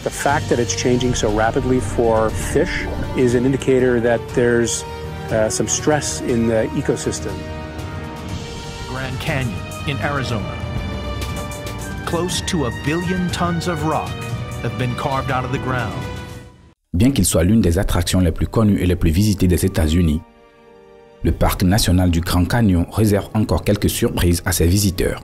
The fact that it's changing so rapidly for fish is an indicator that there's some stress in the ecosystem. Grand Canyon in Arizona. Close to 1 billion tons of rock have been carved out of the ground. Bien qu'il soit l'une des attractions les plus connues et les plus visitées des États-Unis, le parc national du Grand Canyon réserve encore quelques surprises à ses visiteurs.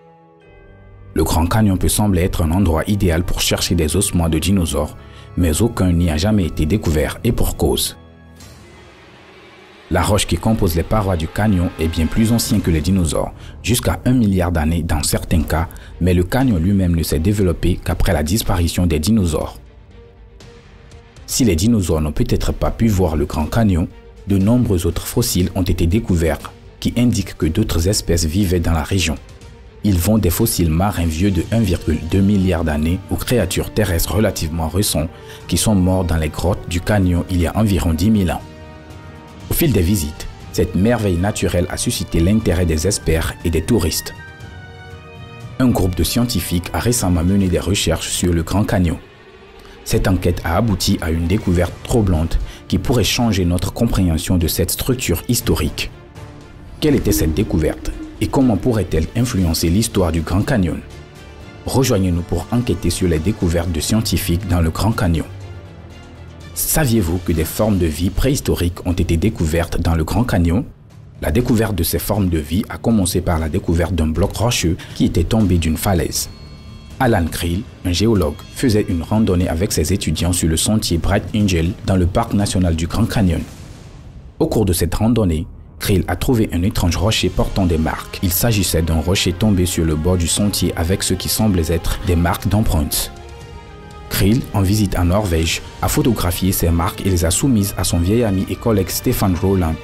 Le Grand Canyon peut sembler être un endroit idéal pour chercher des ossements de dinosaures, mais aucun n'y a jamais été découvert et pour cause. La roche qui compose les parois du canyon est bien plus ancienne que les dinosaures, jusqu'à 1 milliard d'années dans certains cas, mais le canyon lui-même ne s'est développé qu'après la disparition des dinosaures. Si les dinosaures n'ont peut-être pas pu voir le Grand Canyon, de nombreux autres fossiles ont été découverts qui indiquent que d'autres espèces vivaient dans la région. Ils vont des fossiles marins vieux de 1,2 milliard d'années aux créatures terrestres relativement récentes qui sont morts dans les grottes du canyon il y a environ 10 000 ans. Au fil des visites, cette merveille naturelle a suscité l'intérêt des experts et des touristes. Un groupe de scientifiques a récemment mené des recherches sur le Grand Canyon. Cette enquête a abouti à une découverte troublante qui pourrait changer notre compréhension de cette structure historique. Quelle était cette découverte et comment pourrait-elle influencer l'histoire du Grand Canyon? Rejoignez-nous pour enquêter sur les découvertes de scientifiques dans le Grand Canyon. Saviez-vous que des formes de vie préhistoriques ont été découvertes dans le Grand Canyon? La découverte de ces formes de vie a commencé par la découverte d'un bloc rocheux qui était tombé d'une falaise. Alan Creel, un géologue, faisait une randonnée avec ses étudiants sur le sentier Bright Angel dans le parc national du Grand Canyon. Au cours de cette randonnée, Creel a trouvé un étrange rocher portant des marques. Il s'agissait d'un rocher tombé sur le bord du sentier avec ce qui semblait être des marques d'empreintes. Creel, en visite en Norvège, a photographié ces marques et les a soumises à son vieil ami et collègue Stefan Rowland,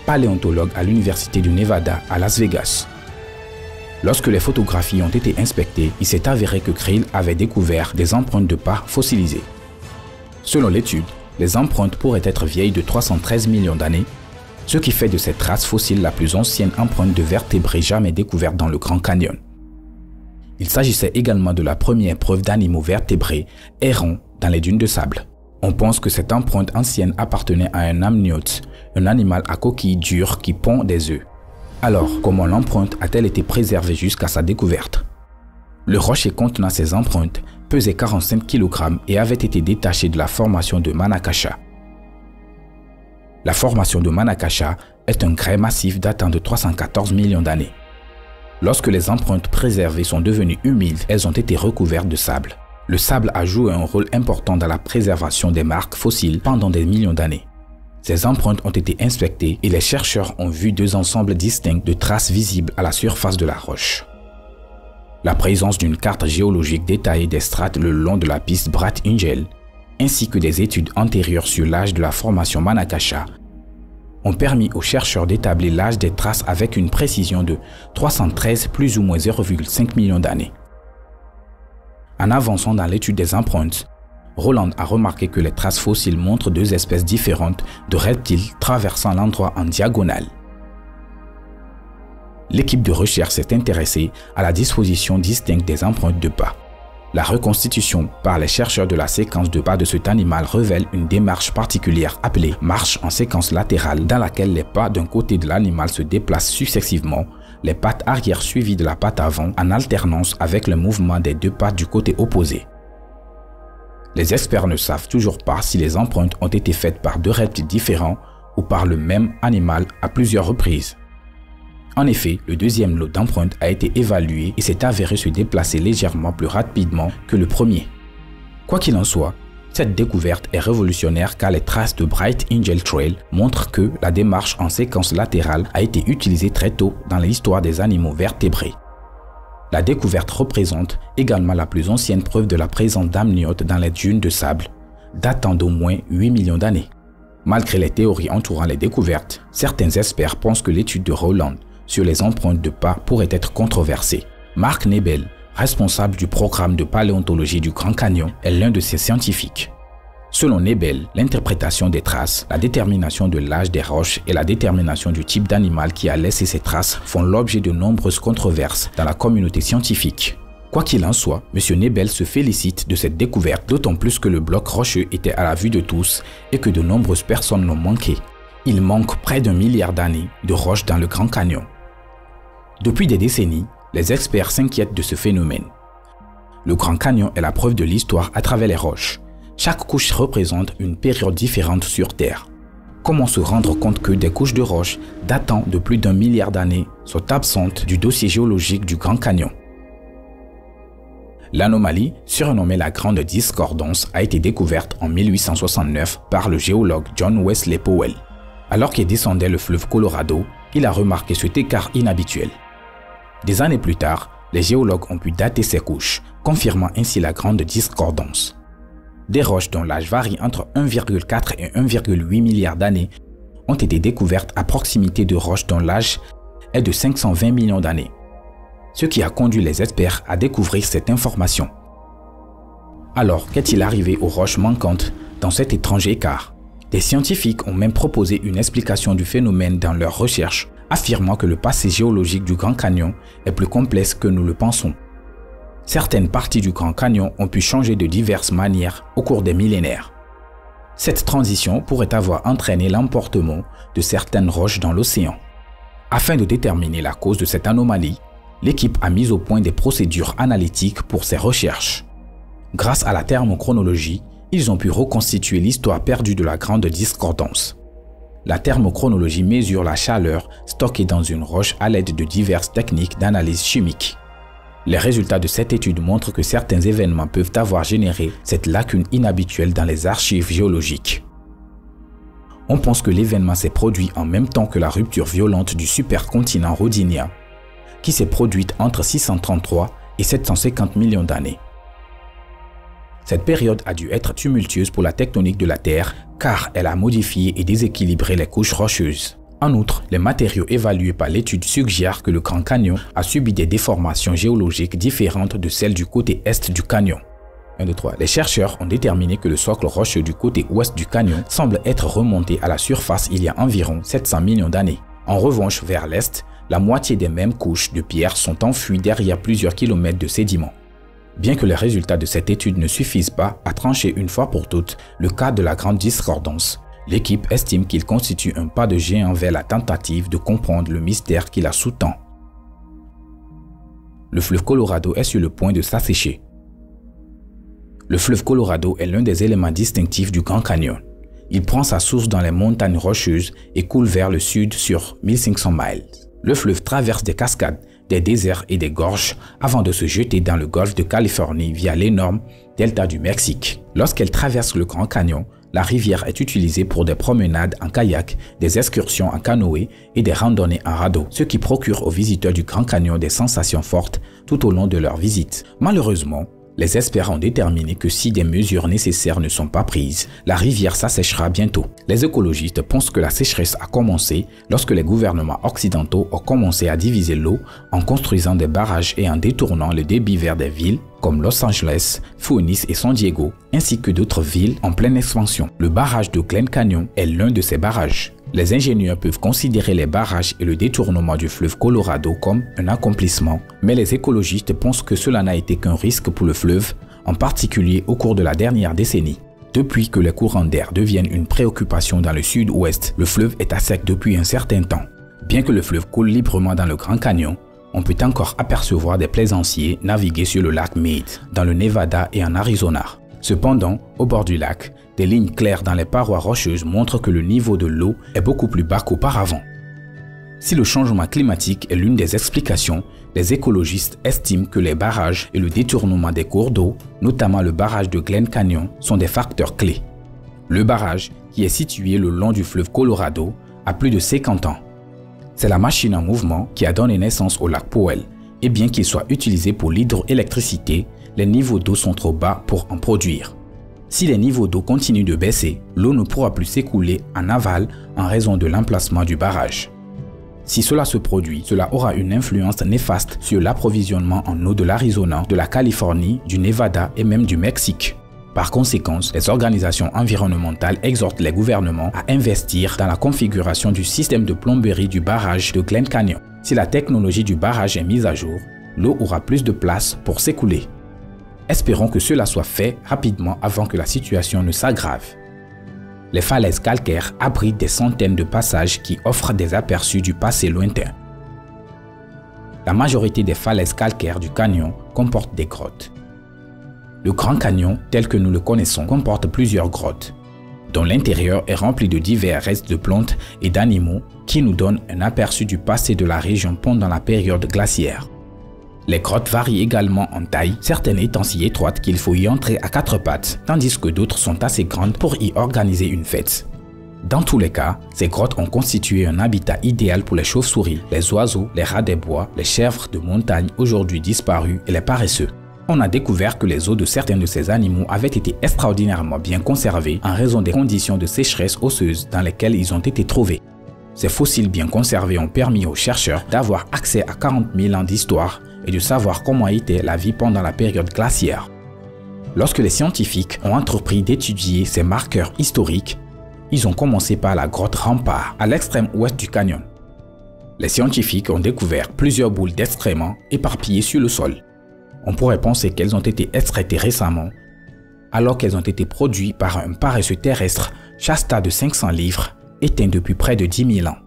paléontologue à l'Université du Nevada à Las Vegas. Lorsque les photographies ont été inspectées, il s'est avéré que Creel avait découvert des empreintes de pas fossilisées. Selon l'étude, les empreintes pourraient être vieilles de 313 millions d'années, ce qui fait de cette trace fossile la plus ancienne empreinte de vertébrés jamais découverte dans le Grand Canyon. Il s'agissait également de la première preuve d'animaux vertébrés errant dans les dunes de sable. On pense que cette empreinte ancienne appartenait à un amniote, un animal à coquille dure qui pond des œufs. Alors, comment l'empreinte a-t-elle été préservée jusqu'à sa découverte? Le rocher contenant ces empreintes pesait 45 kg et avait été détaché de la formation de Mana-Cacha. La formation de Mana-Cacha est un grès massif datant de 314 millions d'années. Lorsque les empreintes préservées sont devenues humides, elles ont été recouvertes de sable. Le sable a joué un rôle important dans la préservation des marques fossiles pendant des millions d'années. Ces empreintes ont été inspectées et les chercheurs ont vu deux ensembles distincts de traces visibles à la surface de la roche. La présence d'une carte géologique détaillée des strates le long de la piste Bright Angel, ainsi que des études antérieures sur l'âge de la formation Mana-Cacha, ont permis aux chercheurs d'établir l'âge des traces avec une précision de 313 plus ou moins 0,5 millions d'années. En avançant dans l'étude des empreintes, Rowland a remarqué que les traces fossiles montrent deux espèces différentes de reptiles traversant l'endroit en diagonale. L'équipe de recherche s'est intéressée à la disposition distincte des empreintes de pas. La reconstitution par les chercheurs de la séquence de pas de cet animal révèle une démarche particulière appelée marche en séquence latérale dans laquelle les pas d'un côté de l'animal se déplacent successivement, les pattes arrière suivies de la patte avant en alternance avec le mouvement des deux pattes du côté opposé. Les experts ne savent toujours pas si les empreintes ont été faites par deux reptiles différents ou par le même animal à plusieurs reprises. En effet, le deuxième lot d'empreintes a été évalué et s'est avéré se déplacer légèrement plus rapidement que le premier. Quoi qu'il en soit, cette découverte est révolutionnaire car les traces de Bright Angel Trail montrent que la démarche en séquence latérale a été utilisée très tôt dans l'histoire des animaux vertébrés. La découverte représente également la plus ancienne preuve de la présence d'amniotes dans les dunes de sable, datant d'au moins 8 millions d'années. Malgré les théories entourant les découvertes, certains experts pensent que l'étude de Rowland sur les empreintes de pas pourrait être controversée. Mark Nebel, responsable du programme de paléontologie du Grand Canyon, est l'un de ces scientifiques. Selon Nebel, l'interprétation des traces, la détermination de l'âge des roches et la détermination du type d'animal qui a laissé ces traces font l'objet de nombreuses controverses dans la communauté scientifique. Quoi qu'il en soit, M. Nebel se félicite de cette découverte, d'autant plus que le bloc rocheux était à la vue de tous et que de nombreuses personnes l'ont manqué. Il manque près d'1 milliard d'années de roches dans le Grand Canyon. Depuis des décennies, les experts s'inquiètent de ce phénomène. Le Grand Canyon est la preuve de l'histoire à travers les roches. Chaque couche représente une période différente sur Terre. Comment se rendre compte que des couches de roches datant de plus d'1 milliard d'années sont absentes du dossier géologique du Grand Canyon? L'anomalie, surnommée la Grande Discordance, a été découverte en 1869 par le géologue John Wesley Powell. Alors qu'il descendait le fleuve Colorado, il a remarqué cet écart inhabituel. Des années plus tard, les géologues ont pu dater ces couches, confirmant ainsi la Grande Discordance. Des roches dont l'âge varie entre 1,4 et 1,8 milliard d'années ont été découvertes à proximité de roches dont l'âge est de 520 millions d'années. Ce qui a conduit les experts à découvrir cette information. Alors, qu'est-il arrivé aux roches manquantes dans cet étrange écart? Des scientifiques ont même proposé une explication du phénomène dans leurs recherches, affirmant que le passé géologique du Grand Canyon est plus complexe que nous le pensons. Certaines parties du Grand Canyon ont pu changer de diverses manières au cours des millénaires. Cette transition pourrait avoir entraîné l'emportement de certaines roches dans l'océan. Afin de déterminer la cause de cette anomalie, l'équipe a mis au point des procédures analytiques pour ses recherches. Grâce à la thermochronologie, ils ont pu reconstituer l'histoire perdue de la Grande Discordance. La thermochronologie mesure la chaleur stockée dans une roche à l'aide de diverses techniques d'analyse chimique. Les résultats de cette étude montrent que certains événements peuvent avoir généré cette lacune inhabituelle dans les archives géologiques. On pense que l'événement s'est produit en même temps que la rupture violente du supercontinent rhodynien, qui s'est produite entre 633 et 750 millions d'années. Cette période a dû être tumultueuse pour la tectonique de la Terre car elle a modifié et déséquilibré les couches rocheuses. En outre, les matériaux évalués par l'étude suggèrent que le Grand Canyon a subi des déformations géologiques différentes de celles du côté est du canyon. 1, 2, 3. Les chercheurs ont déterminé que le socle rocheux du côté ouest du canyon semble être remonté à la surface il y a environ 700 millions d'années. En revanche, vers l'est, la moitié des mêmes couches de pierre sont enfouies derrière plusieurs kilomètres de sédiments. Bien que les résultats de cette étude ne suffisent pas à trancher une fois pour toutes le cas de la Grande Discordance, l'équipe estime qu'il constitue un pas de géant vers la tentative de comprendre le mystère qui la sous-tend. Le fleuve Colorado est sur le point de s'assécher. Le fleuve Colorado est l'un des éléments distinctifs du Grand Canyon. Il prend sa source dans les montagnes rocheuses et coule vers le sud sur 1500 miles. Le fleuve traverse des cascades, des déserts et des gorges avant de se jeter dans le golfe de Californie via l'énorme delta du Mexique. Lorsqu'elle traverse le Grand Canyon, la rivière est utilisée pour des promenades en kayak, des excursions en canoë et des randonnées en radeau, ce qui procure aux visiteurs du Grand Canyon des sensations fortes tout au long de leur visite. Malheureusement, les experts ont déterminé que si des mesures nécessaires ne sont pas prises, la rivière s'asséchera bientôt. Les écologistes pensent que la sécheresse a commencé lorsque les gouvernements occidentaux ont commencé à diviser l'eau en construisant des barrages et en détournant le débit vers des villes comme Los Angeles, Phoenix et San Diego, ainsi que d'autres villes en pleine expansion. Le barrage de Glen Canyon est l'un de ces barrages. Les ingénieurs peuvent considérer les barrages et le détournement du fleuve Colorado comme un accomplissement, mais les écologistes pensent que cela n'a été qu'un risque pour le fleuve, en particulier au cours de la dernière décennie. Depuis que les courants d'air deviennent une préoccupation dans le sud-ouest, le fleuve est à sec depuis un certain temps. Bien que le fleuve coule librement dans le Grand Canyon, on peut encore apercevoir des plaisanciers naviguer sur le lac Meade, dans le Nevada et en Arizona. Cependant, au bord du lac, des lignes claires dans les parois rocheuses montrent que le niveau de l'eau est beaucoup plus bas qu'auparavant. Si le changement climatique est l'une des explications, les écologistes estiment que les barrages et le détournement des cours d'eau, notamment le barrage de Glen Canyon, sont des facteurs clés. Le barrage, qui est situé le long du fleuve Colorado, a plus de 50 ans. C'est la machine en mouvement qui a donné naissance au lac Powell, et bien qu'il soit utilisé pour l'hydroélectricité, les niveaux d'eau sont trop bas pour en produire. Si les niveaux d'eau continuent de baisser, l'eau ne pourra plus s'écouler en aval en raison de l'emplacement du barrage. Si cela se produit, cela aura une influence néfaste sur l'approvisionnement en eau de l'Arizona, de la Californie, du Nevada et même du Mexique. Par conséquent, les organisations environnementales exhortent les gouvernements à investir dans la configuration du système de plomberie du barrage de Glen Canyon. Si la technologie du barrage est mise à jour, l'eau aura plus de place pour s'écouler. Espérons que cela soit fait rapidement avant que la situation ne s'aggrave. Les falaises calcaires abritent des centaines de passages qui offrent des aperçus du passé lointain. La majorité des falaises calcaires du canyon comportent des grottes. Le Grand Canyon, tel que nous le connaissons, comporte plusieurs grottes, dont l'intérieur est rempli de divers restes de plantes et d'animaux qui nous donnent un aperçu du passé de la région pendant la période glaciaire. Les grottes varient également en taille, certaines étant si étroites qu'il faut y entrer à 4 pattes, tandis que d'autres sont assez grandes pour y organiser une fête. Dans tous les cas, ces grottes ont constitué un habitat idéal pour les chauves-souris, les oiseaux, les rats des bois, les chèvres de montagne aujourd'hui disparus et les paresseux. On a découvert que les os de certains de ces animaux avaient été extraordinairement bien conservés en raison des conditions de sécheresse osseuse dans lesquelles ils ont été trouvés. Ces fossiles bien conservés ont permis aux chercheurs d'avoir accès à 40 000 ans d'histoire et de savoir comment était la vie pendant la période glaciaire. Lorsque les scientifiques ont entrepris d'étudier ces marqueurs historiques, ils ont commencé par la grotte Rempart, à l'extrême ouest du canyon. Les scientifiques ont découvert plusieurs boules d'excréments éparpillées sur le sol. On pourrait penser qu'elles ont été extraites récemment, alors qu'elles ont été produites par un paresseux terrestre Shasta de 500 livres, éteint depuis près de 10 000 ans.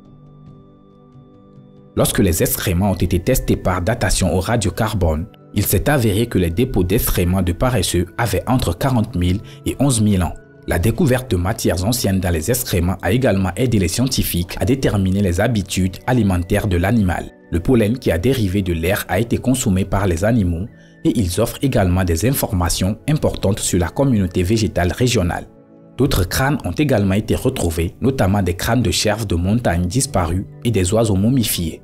Lorsque les excréments ont été testés par datation au radiocarbone, il s'est avéré que les dépôts d'excréments de paresseux avaient entre 40 000 et 11 000 ans. La découverte de matières anciennes dans les excréments a également aidé les scientifiques à déterminer les habitudes alimentaires de l'animal. Le pollen qui a dérivé de l'air a été consommé par les animaux et ils offrent également des informations importantes sur la communauté végétale régionale. D'autres crânes ont également été retrouvés, notamment des crânes de chèvres de montagne disparus et des oiseaux momifiés.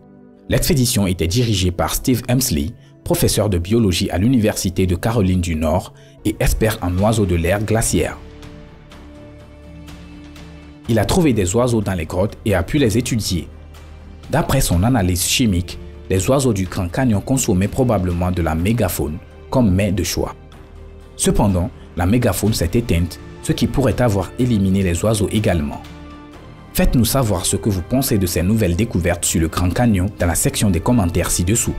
L'expédition était dirigée par Steve Emsley, professeur de biologie à l'Université de Caroline du Nord et expert en oiseaux de l'ère glaciaire. Il a trouvé des oiseaux dans les grottes et a pu les étudier. D'après son analyse chimique, les oiseaux du Grand Canyon consommaient probablement de la mégafaune comme mets de choix. Cependant, la mégafaune s'est éteinte, ce qui pourrait avoir éliminé les oiseaux également. Faites-nous savoir ce que vous pensez de ces nouvelles découvertes sur le Grand Canyon dans la section des commentaires ci-dessous.